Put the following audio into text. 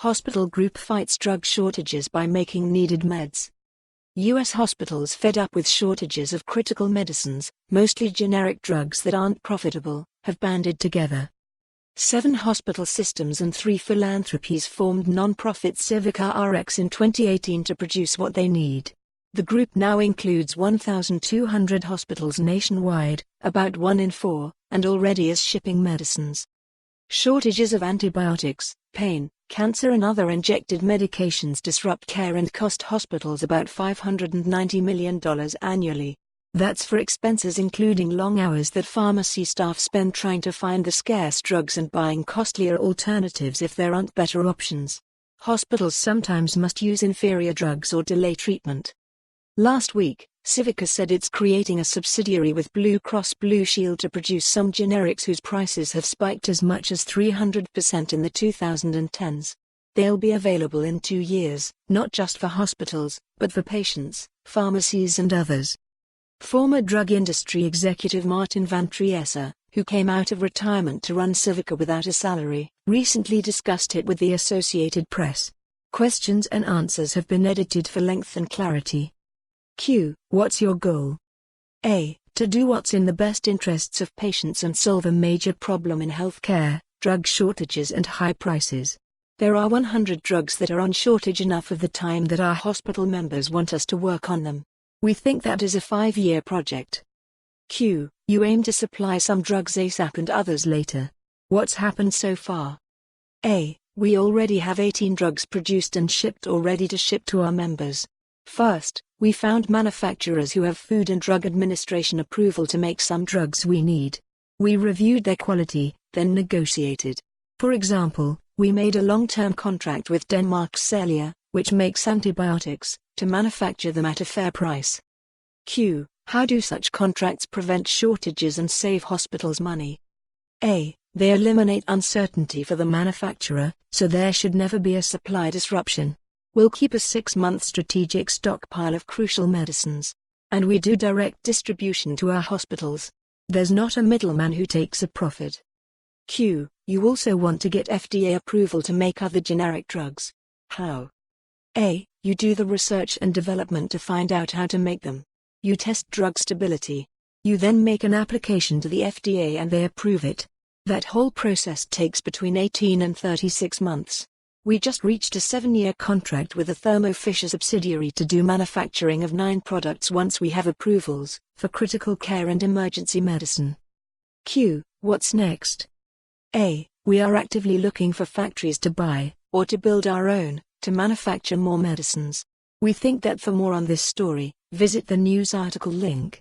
Hospital group fights drug shortages by making needed meds. U.S. hospitals fed up with shortages of critical medicines, mostly generic drugs that aren't profitable, have banded together. 7 hospital systems and 3 philanthropies formed non-profit CivicaRx in 2018 to produce what they need. The group now includes 1,200 hospitals nationwide, about 1 in 4, and already is shipping medicines. Shortages of antibiotics, pain, cancer and other injected medications disrupt care and cost hospitals about $590 million annually. That's for expenses including long hours that pharmacy staff spend trying to find the scarce drugs and buying costlier alternatives if there aren't better options. Hospitals sometimes must use inferior drugs or delay treatment. Last week, Civica said it's creating a subsidiary with Blue Cross Blue Shield to produce some generics whose prices have spiked as much as 300% in the 2010s. They'll be available in 2 years, not just for hospitals, but for patients, pharmacies and others. Former drug industry executive Martin Van Triesse, who came out of retirement to run Civica without a salary, recently discussed it with the Associated Press. Questions and answers have been edited for length and clarity. Q. What's your goal? A. To do what's in the best interests of patients and solve a major problem in healthcare, drug shortages and high prices. There are 100 drugs that are on shortage enough of the time that our hospital members want us to work on them. We think that is a 5-year project. Q. You aim to supply some drugs ASAP and others later. What's happened so far? A. We already have 18 drugs produced and shipped or ready to ship to our members. First, we found manufacturers who have Food and Drug Administration approval to make some drugs we need. We reviewed their quality, then negotiated. For example, we made a long-term contract with Denmark's Costlier, which makes antibiotics, to manufacture them at a fair price. Q. How do such contracts prevent shortages and save hospitals money? A. They eliminate uncertainty for the manufacturer, so there should never be a supply disruption. We'll keep a 6-month strategic stockpile of crucial medicines. And we do direct distribution to our hospitals. There's not a middleman who takes a profit. Q. You also want to get FDA approval to make other generic drugs. How? A. You do the research and development to find out how to make them. You test drug stability. You then make an application to the FDA and they approve it. That whole process takes between 18 and 36 months. We just reached a 7-year contract with a Thermo Fisher subsidiary to do manufacturing of 9 products once we have approvals, for critical care and emergency medicine. Q. What's next? A. We are actively looking for factories to buy, or to build our own, to manufacture more medicines. We think that for more on this story, visit the news article link.